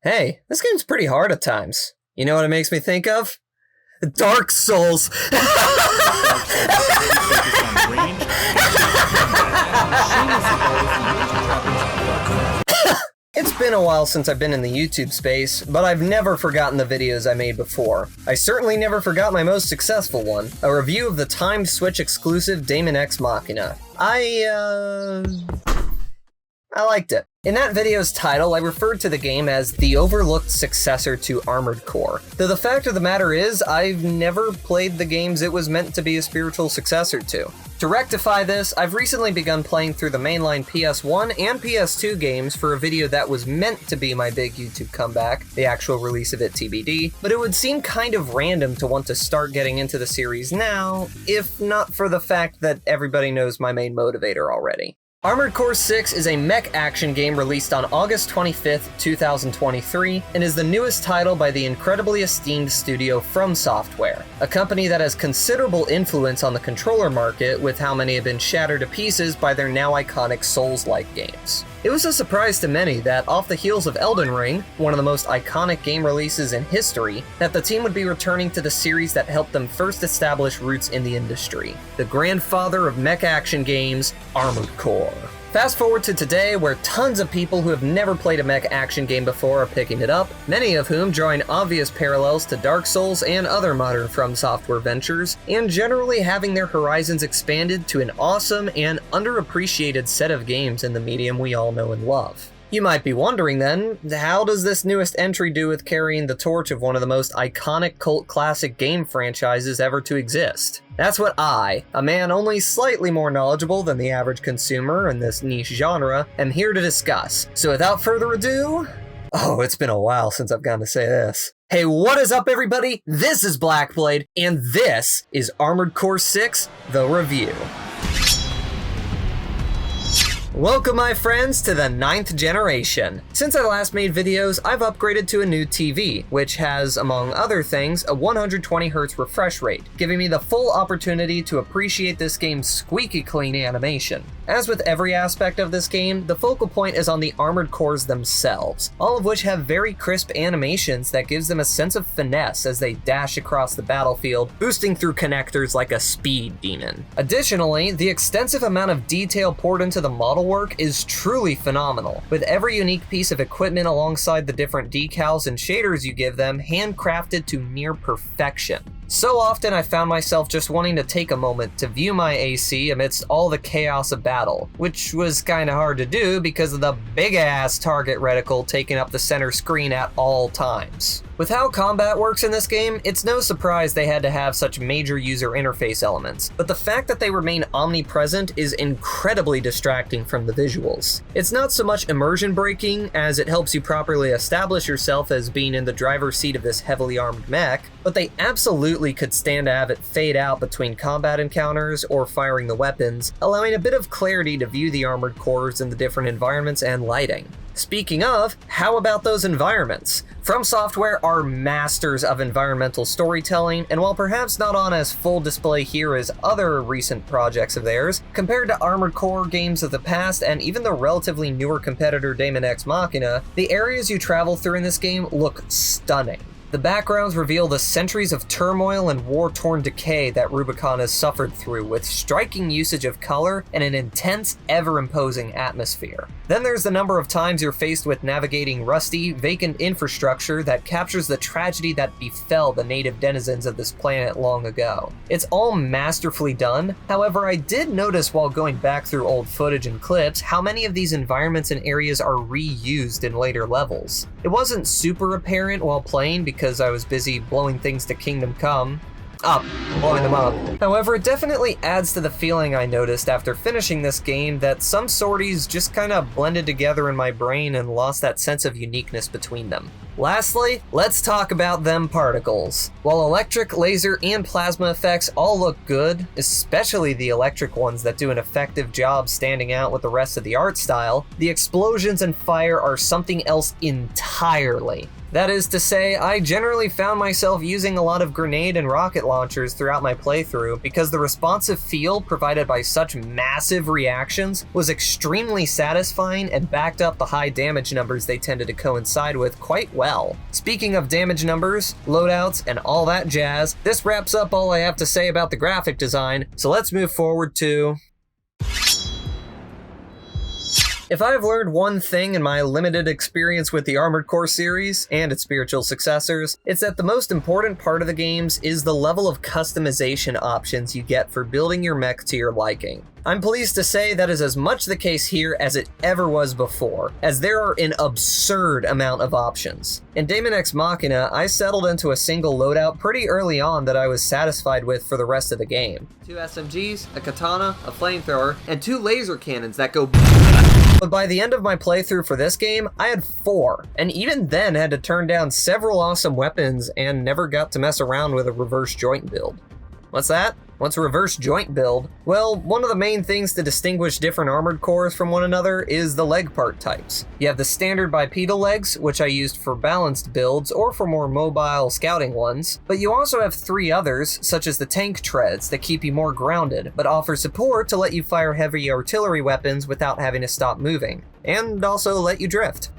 Hey, this game's pretty hard at times. You know what it makes me think of? Dark Souls! It's been a while since I've been in the YouTube space, but I've never forgotten the videos I made before. I certainly never forgot my most successful one, a review of the timed Switch exclusive Daemon X Machina. I liked it. In that video's title, I referred to the game as the overlooked successor to Armored Core. Though the fact of the matter is, I've never played the games it was meant to be a spiritual successor to. To rectify this, I've recently begun playing through the mainline PS1 and PS2 games for a video that was meant to be my big YouTube comeback, the actual release of it TBD, but it would seem kind of random to want to start getting into the series now, if not for the fact that everybody knows my main motivator already. Armored Core 6 is a mech action game released on August 25th, 2023, and is the newest title by the incredibly esteemed studio From Software, a company that has considerable influence on the controller market with how many have been shattered to pieces by their now iconic Souls-like games. It was a surprise to many that, off the heels of Elden Ring, one of the most iconic game releases in history, that the team would be returning to the series that helped them first establish roots in the industry, the grandfather of mech action games, Armored Core. Fast forward to today, where tons of people who have never played a mech action game before are picking it up, many of whom drawing obvious parallels to Dark Souls and other modern From Software ventures, and generally having their horizons expanded to an awesome and underappreciated set of games in the medium we all know and love. You might be wondering then, how does this newest entry do with carrying the torch of one of the most iconic cult classic game franchises ever to exist? That's what I, a man only slightly more knowledgeable than the average consumer in this niche genre, am here to discuss. So without further ado... Oh, it's been a while since I've gotten to say this. Hey, what is up everybody? This is Blackblade, and this is Armored Core 6, The Review. Welcome my friends to the 9th generation. Since I last made videos, I've upgraded to a new TV, which has, among other things, a 120Hz refresh rate, giving me the full opportunity to appreciate this game's squeaky clean animation. As with every aspect of this game, the focal point is on the armored cores themselves, all of which have very crisp animations that gives them a sense of finesse as they dash across the battlefield, boosting through connectors like a speed demon. Additionally, the extensive amount of detail poured into the model work is truly phenomenal, with every unique piece of equipment alongside the different decals and shaders you give them handcrafted to near perfection. So often I found myself just wanting to take a moment to view my AC amidst all the chaos of battle, which was kinda hard to do because of the big-ass target reticle taking up the center screen at all times. With how combat works in this game, it's no surprise they had to have such major user interface elements, but the fact that they remain omnipresent is incredibly distracting from the visuals. It's not so much immersion breaking as it helps you properly establish yourself as being in the driver's seat of this heavily armed mech, but they absolutely could stand to have it fade out between combat encounters or firing the weapons, allowing a bit of clarity to view the armored cores in the different environments and lighting. Speaking of, how about those environments? From Software are masters of environmental storytelling, and while perhaps not on as full display here as other recent projects of theirs, compared to Armored Core games of the past and even the relatively newer competitor Daemon X Machina, the areas you travel through in this game look stunning. The backgrounds reveal the centuries of turmoil and war-torn decay that Rubicon has suffered through, with striking usage of color and an intense, ever-imposing atmosphere. Then there's the number of times you're faced with navigating rusty, vacant infrastructure that captures the tragedy that befell the native denizens of this planet long ago. It's all masterfully done, however I did notice while going back through old footage and clips how many of these environments and areas are reused in later levels. It wasn't super apparent while playing because I was busy blowing things to Kingdom Come. Blowing them up. However, it definitely adds to the feeling I noticed after finishing this game that some sorties just kinda blended together in my brain and lost that sense of uniqueness between them. Lastly, let's talk about them particles. While electric, laser, and plasma effects all look good, especially the electric ones that do an effective job standing out with the rest of the art style, the explosions and fire are something else entirely. That is to say, I generally found myself using a lot of grenade and rocket launchers throughout my playthrough because the responsive feel provided by such massive reactions was extremely satisfying and backed up the high damage numbers they tended to coincide with quite well. Speaking of damage numbers, loadouts, and all that jazz, this wraps up all I have to say about the graphic design, so let's move forward to... If I've learned one thing in my limited experience with the Armored Core series and its spiritual successors, it's that the most important part of the games is the level of customization options you get for building your mech to your liking. I'm pleased to say that is as much the case here as it ever was before, as there are an absurd amount of options. In Daemon X Machina, I settled into a single loadout pretty early on that I was satisfied with for the rest of the game. 2 SMGs, a katana, a flamethrower, and 2 laser cannons that go But by the end of my playthrough for this game, I had 4, and even then had to turn down several awesome weapons and never got to mess around with a reverse joint build. What's that? What's a reverse joint build? Well, one of the main things to distinguish different armored cores from one another is the leg part types. You have the standard bipedal legs, which I used for balanced builds or for more mobile scouting ones, but you also have 3 others, such as the tank treads that keep you more grounded, but offer support to let you fire heavy artillery weapons without having to stop moving, and also let you drift.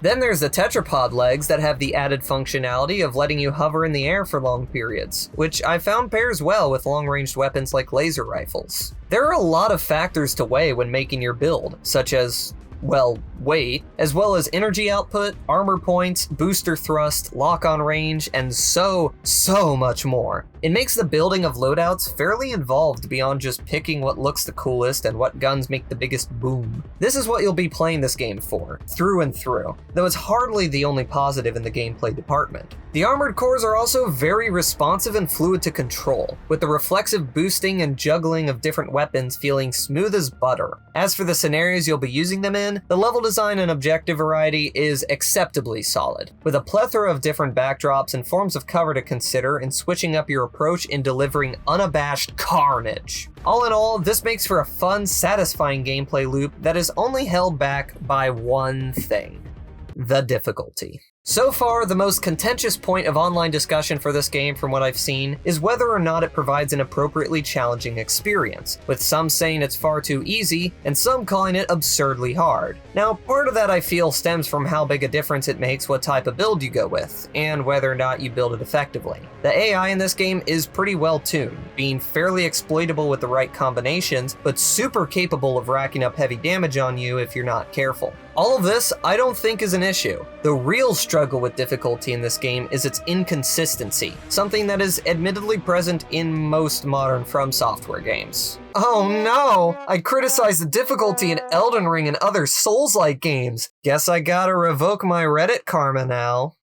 Then there's the tetrapod legs that have the added functionality of letting you hover in the air for long periods, which I found pairs well with long-ranged weapons like laser rifles. There are a lot of factors to weigh when making your build, such as, well, weight, as well as energy output, armor points, booster thrust, lock-on range, and so much more. It makes the building of loadouts fairly involved beyond just picking what looks the coolest and what guns make the biggest boom. This is what you'll be playing this game for, through and through, though it's hardly the only positive in the gameplay department. The armored cores are also very responsive and fluid to control, with the reflexive boosting and juggling of different weapons feeling smooth as butter. As for the scenarios you'll be using them in, the level design and objective variety is acceptably solid, with a plethora of different backdrops and forms of cover to consider in switching up your approach in delivering unabashed carnage. All in all, this makes for a fun, satisfying gameplay loop that is only held back by one thing: the difficulty. So far, the most contentious point of online discussion for this game from what I've seen is whether or not it provides an appropriately challenging experience, with some saying it's far too easy, and some calling it absurdly hard. Now, part of that I feel stems from how big a difference it makes what type of build you go with, and whether or not you build it effectively. The AI in this game is pretty well tuned, being fairly exploitable with the right combinations, but super capable of racking up heavy damage on you if you're not careful. All of this, I don't think is an issue. The real struggle with difficulty in this game is its inconsistency, something that is admittedly present in most modern From Software games. Oh no! I criticized the difficulty in Elden Ring and other Souls-like games. Guess I gotta revoke my Reddit karma now.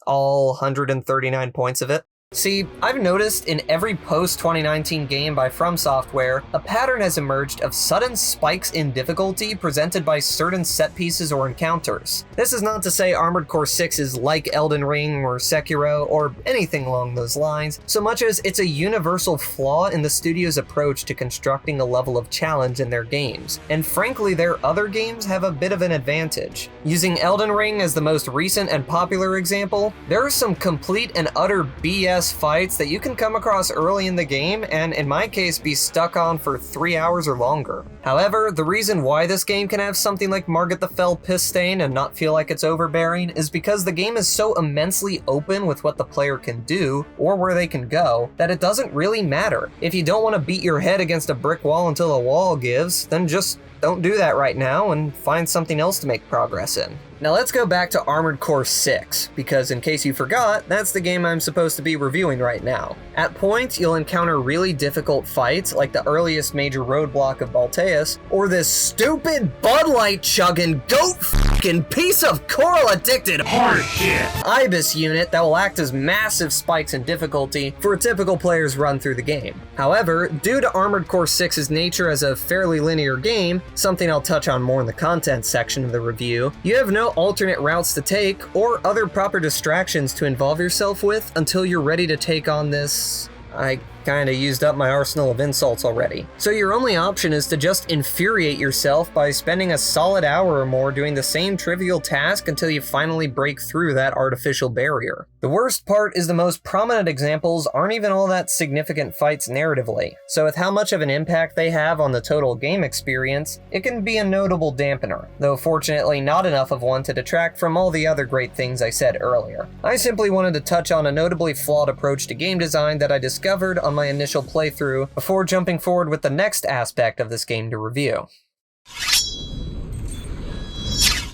All 139 points of it. See, I've noticed in every post-2019 game by From Software, a pattern has emerged of sudden spikes in difficulty presented by certain set pieces or encounters. This is not to say Armored Core 6 is like Elden Ring or Sekiro or anything along those lines, so much as it's a universal flaw in the studio's approach to constructing a level of challenge in their games, and frankly their other games have a bit of an advantage. Using Elden Ring as the most recent and popular example, there are some complete and utter BS fights that you can come across early in the game and in my case be stuck on for 3 hours or longer. However, the reason why this game can have something like Margit the Fell Piss Stain and not feel like it's overbearing is because the game is so immensely open with what the player can do or where they can go that it doesn't really matter. If you don't want to beat your head against a brick wall until the wall gives, then just don't do that right now and find something else to make progress in. Now let's go back to Armored Core 6, because in case you forgot, that's the game I'm supposed to be reviewing right now. At points, you'll encounter really difficult fights, like the earliest major roadblock of Balteus, or this stupid Bud Light chugging goat fucking piece of coral-addicted horseshit ibis unit that will act as massive spikes in difficulty for a typical player's run through the game. However, due to Armored Core 6's nature as a fairly linear game, something I'll touch on more in the content section of the review, you have no alternate routes to take or other proper distractions to involve yourself with until you're ready to take on this... I kinda used up my arsenal of insults already. So your only option is to just infuriate yourself by spending a solid hour or more doing the same trivial task until you finally break through that artificial barrier. The worst part is the most prominent examples aren't even all that significant fights narratively, so with how much of an impact they have on the total game experience, it can be a notable dampener, though fortunately not enough of one to detract from all the other great things I said earlier. I simply wanted to touch on a notably flawed approach to game design that I discovered on my initial playthrough before jumping forward with the next aspect of this game to review.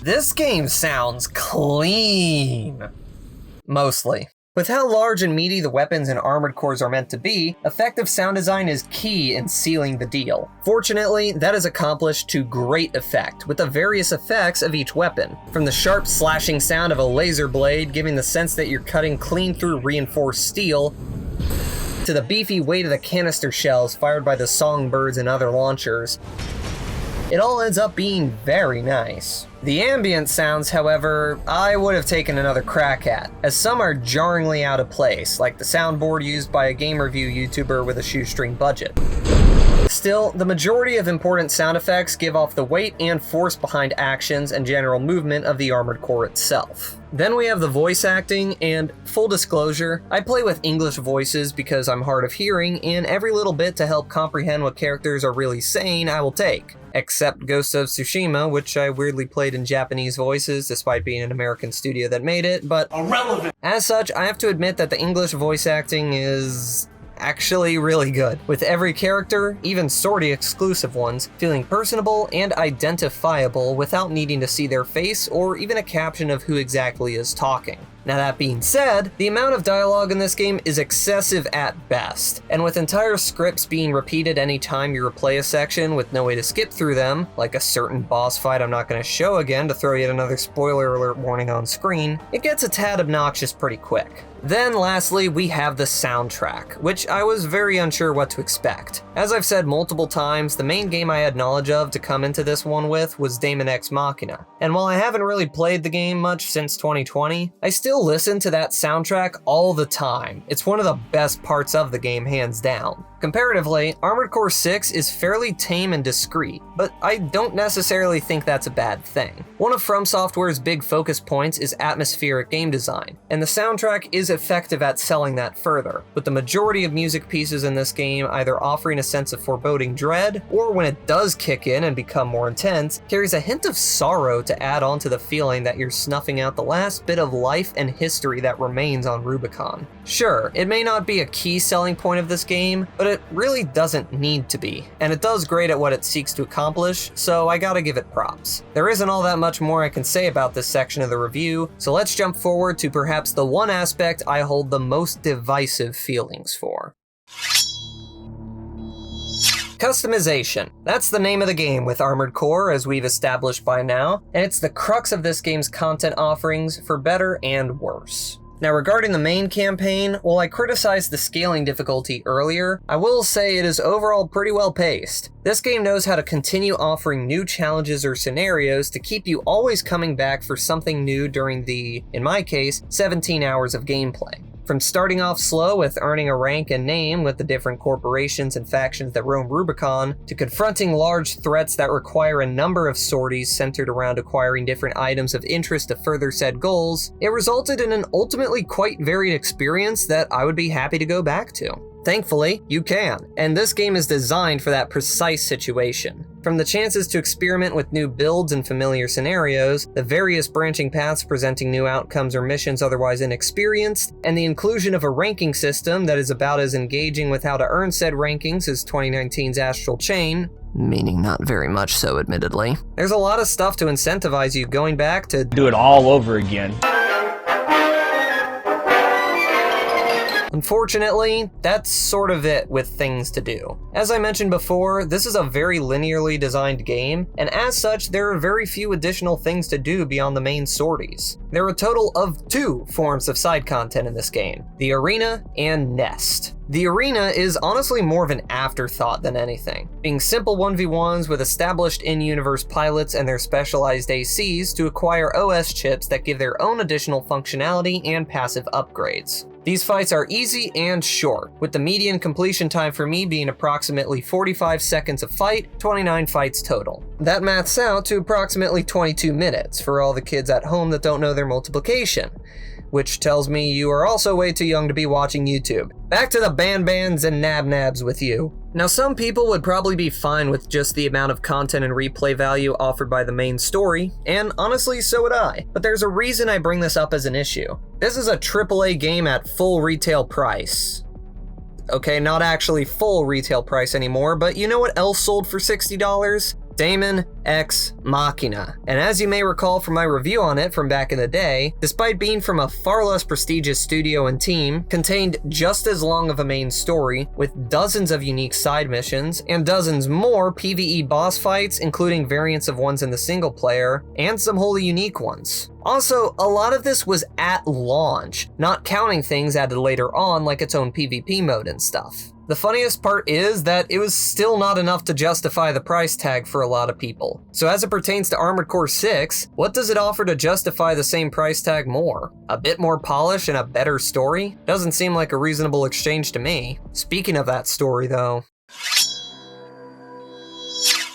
This game sounds clean. Mostly. With how large and meaty the weapons and armored cores are meant to be, effective sound design is key in sealing the deal. Fortunately, that is accomplished to great effect, with the various effects of each weapon. From the sharp slashing sound of a laser blade giving the sense that you're cutting clean through reinforced steel, to the beefy weight of the canister shells fired by the songbirds and other launchers. It all ends up being very nice. The ambient sounds, however, I would have taken another crack at, as some are jarringly out of place, like the soundboard used by a game review YouTuber with a shoestring budget. Still, the majority of important sound effects give off the weight and force behind actions and general movement of the Armored Core itself. Then we have the voice acting, and full disclosure, I play with English voices because I'm hard of hearing, and every little bit to help comprehend what characters are really saying I will take. Except Ghost of Tsushima, which I weirdly played in Japanese voices despite being an American studio that made it, but irrelevant. As such, I have to admit that the English voice acting is actually really good, with every character, even sortie exclusive ones, feeling personable and identifiable without needing to see their face or even a caption of who exactly is talking. Now that being said, the amount of dialogue in this game is excessive at best, and with entire scripts being repeated anytime you replay a section with no way to skip through them, like a certain boss fight I'm not going to show again to throw yet another spoiler alert warning on screen, it gets a tad obnoxious pretty quick. Then lastly, we have the soundtrack, which I was very unsure what to expect. As I've said multiple times, the main game I had knowledge of to come into this one with was Daemon X Machina, and while I haven't really played the game much since 2020, I still listen to that soundtrack all the time. It's one of the best parts of the game, hands down. Comparatively, Armored Core 6 is fairly tame and discreet, but I don't necessarily think that's a bad thing. One of From Software's big focus points is atmospheric game design, and the soundtrack is effective at selling that further, with the majority of music pieces in this game either offering a sense of foreboding dread, or when it does kick in and become more intense, carries a hint of sorrow to add on to the feeling that you're snuffing out the last bit of life and history that remains on Rubicon. Sure, it may not be a key selling point of this game, but it really doesn't need to be, and it does great at what it seeks to accomplish, so I gotta give it props. There isn't all that much more I can say about this section of the review, so let's jump forward to perhaps the one aspect I hold the most divisive feelings for. Customization. That's the name of the game with Armored Core, as we've established by now, and it's the crux of this game's content offerings for better and worse. Now regarding the main campaign, while I criticized the scaling difficulty earlier, I will say it is overall pretty well paced. This game knows how to continue offering new challenges or scenarios to keep you always coming back for something new during the, in my case, 17 hours of gameplay. From starting off slow with earning a rank and name with the different corporations and factions that roam Rubicon, to confronting large threats that require a number of sorties centered around acquiring different items of interest to further said goals, it resulted in an ultimately quite varied experience that I would be happy to go back to. Thankfully, you can, and this game is designed for that precise situation. From the chances to experiment with new builds and familiar scenarios, the various branching paths presenting new outcomes or missions otherwise inexperienced, and the inclusion of a ranking system that is about as engaging with how to earn said rankings as 2019's Astral Chain, meaning not very much so admittedly. There's a lot of stuff to incentivize you going back to do it all over again. Unfortunately, that's sort of it with things to do. As I mentioned before, this is a very linearly designed game, and as such, there are very few additional things to do beyond the main sorties. There are a total of 2 forms of side content in this game, the Arena and Nest. The Arena is honestly more of an afterthought than anything, being simple 1v1s with established in-universe pilots and their specialized ACs to acquire OS chips that give their own additional functionality and passive upgrades. These fights are easy and short, with the median completion time for me being approximately 45 seconds a fight, 29 fights total. That maths out to approximately 22 minutes for all the kids at home that don't know their multiplication, which tells me you are also way too young to be watching YouTube. Back to the bands and nabs with you. Now, some people would probably be fine with just the amount of content and replay value offered by the main story, and honestly, so would I. But there's a reason I bring this up as an issue. This is a AAA game at full retail price. Okay, not actually full retail price anymore, but you know what else sold for $60? Daemon X Machina. And as you may recall from my review on it from back in the day, despite being from a far less prestigious studio and team, contained just as long of a main story, with dozens of unique side missions, and dozens more PvE boss fights, including variants of ones in the single player, and some wholly unique ones. Also, a lot of this was at launch, not counting things added later on like its own PvP mode and stuff. The funniest part is that it was still not enough to justify the price tag for a lot of people. So as it pertains to Armored Core 6, what does it offer to justify the same price tag more? A bit more polish and a better story? Doesn't seem like a reasonable exchange to me. Speaking of that story though,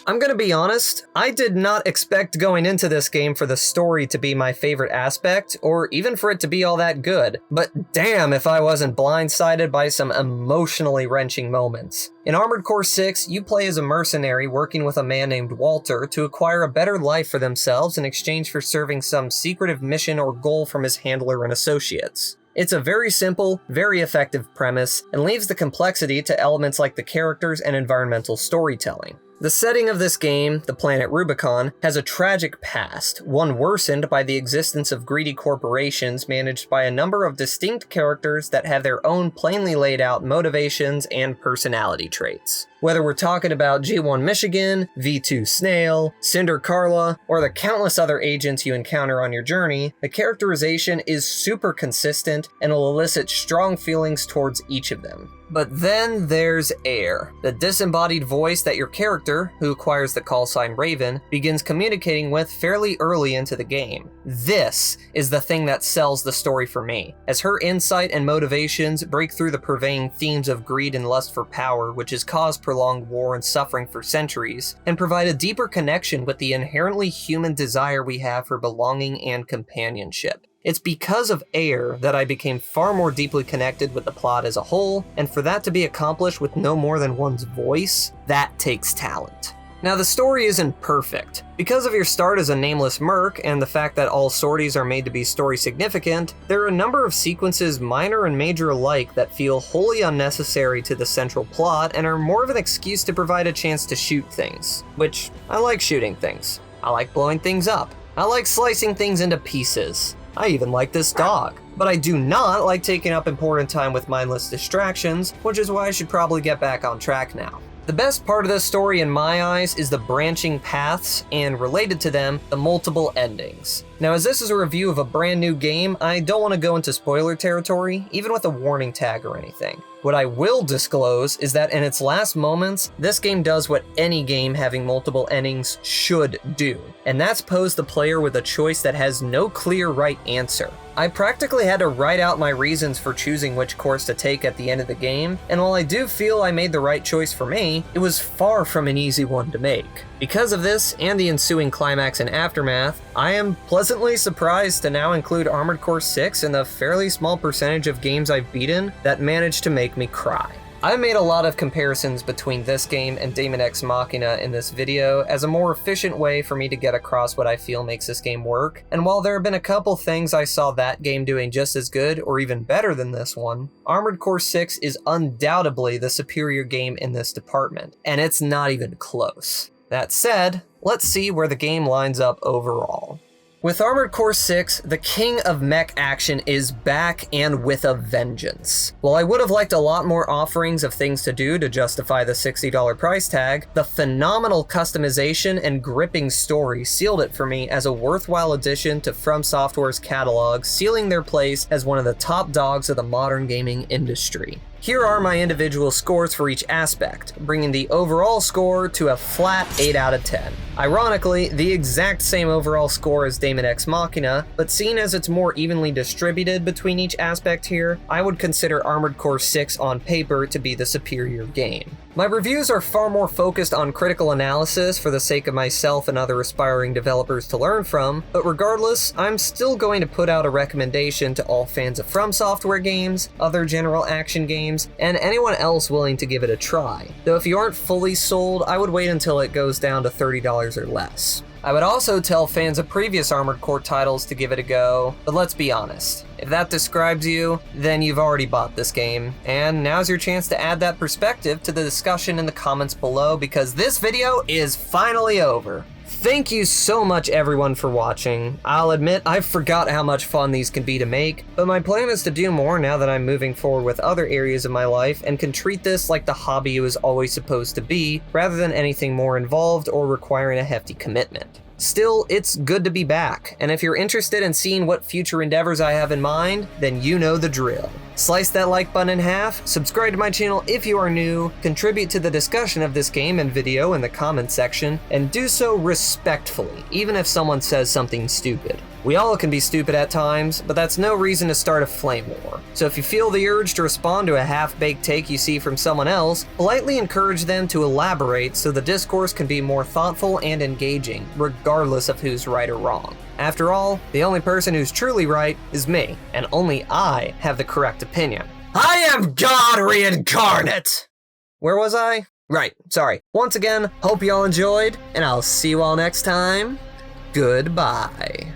I'm gonna be honest, I did not expect going into this game for the story to be my favorite aspect, or even for it to be all that good, but damn if I wasn't blindsided by some emotionally wrenching moments. In Armored Core 6, you play as a mercenary working with a man named Walter to acquire a better life for themselves in exchange for serving some secretive mission or goal from his handler and associates. It's a very simple, very effective premise, and leaves the complexity to elements like the characters and environmental storytelling. The setting of this game, the planet Rubicon, has a tragic past, one worsened by the existence of greedy corporations managed by a number of distinct characters that have their own plainly laid out motivations and personality traits. Whether we're talking about G1 Michigan, V2 Snail, Cinder Carla, or the countless other agents you encounter on your journey, the characterization is super consistent and will elicit strong feelings towards each of them. But then there's Air, the disembodied voice that your character, who acquires the call sign Raven, begins communicating with fairly early into the game. This is the thing that sells the story for me, as her insight and motivations break through the purveying themes of greed and lust for power, which has caused prolonged war and suffering for centuries, and provide a deeper connection with the inherently human desire we have for belonging and companionship. It's because of Air that I became far more deeply connected with the plot as a whole, and for that to be accomplished with no more than one's voice, that takes talent. Now, the story isn't perfect. Because of your start as a nameless merc and the fact that all sorties are made to be story significant, there are a number of sequences, minor and major alike, that feel wholly unnecessary to the central plot and are more of an excuse to provide a chance to shoot things. Which, I like shooting things. I like blowing things up. I like slicing things into pieces. I even like this dog. But I do not like taking up important time with mindless distractions, which is why I should probably get back on track now. The best part of this story in my eyes is the branching paths, and related to them, the multiple endings. Now, as this is a review of a brand new game, I don't want to go into spoiler territory, even with a warning tag or anything. What I will disclose is that in its last moments, this game does what any game having multiple endings should do, and that's pose the player with a choice that has no clear right answer. I practically had to write out my reasons for choosing which course to take at the end of the game, and while I do feel I made the right choice for me, it was far from an easy one to make. Because of this, and the ensuing climax and aftermath, I am pleasantly surprised to now include Armored Core 6 in the fairly small percentage of games I've beaten that managed to make me cry. I made a lot of comparisons between this game and Daemon X Machina in this video as a more efficient way for me to get across what I feel makes this game work, and while there have been a couple things I saw that game doing just as good or even better than this one, Armored Core 6 is undoubtedly the superior game in this department, and it's not even close. That said, let's see where the game lines up overall. With Armored Core 6, the king of mech action is back and with a vengeance. While I would have liked a lot more offerings of things to do to justify the $60 price tag, the phenomenal customization and gripping story sealed it for me as a worthwhile addition to From Software's catalog, sealing their place as one of the top dogs of the modern gaming industry. Here are my individual scores for each aspect, bringing the overall score to a flat 8 out of 10. Ironically, the exact same overall score as Daemon X Machina, but seeing as it's more evenly distributed between each aspect here, I would consider Armored Core 6 on paper to be the superior game. My reviews are far more focused on critical analysis for the sake of myself and other aspiring developers to learn from, but regardless, I'm still going to put out a recommendation to all fans of From Software games, other general action games, and anyone else willing to give it a try. Though if you aren't fully sold, I would wait until it goes down to $30 or less. I would also tell fans of previous Armored Core titles to give it a go, but let's be honest. If that describes you, then you've already bought this game, and now's your chance to add that perspective to the discussion in the comments below because this video is finally over. Thank you so much everyone for watching. I'll admit I forgot how much fun these can be to make, but my plan is to do more now that I'm moving forward with other areas of my life and can treat this like the hobby it was always supposed to be, rather than anything more involved or requiring a hefty commitment. Still, it's good to be back, and if you're interested in seeing what future endeavors I have in mind, then you know the drill. Slice that like button in half, subscribe to my channel if you are new, contribute to the discussion of this game and video in the comments section, and do so respectfully, even if someone says something stupid. We all can be stupid at times, but that's no reason to start a flame war. So if you feel the urge to respond to a half-baked take you see from someone else, politely encourage them to elaborate so the discourse can be more thoughtful and engaging, regardless of who's right or wrong. After all, the only person who's truly right is me, and only I have the correct opinion. I am God reincarnate! Where was I? Right, sorry. Once again, hope you all enjoyed, and I'll see you all next time. Goodbye.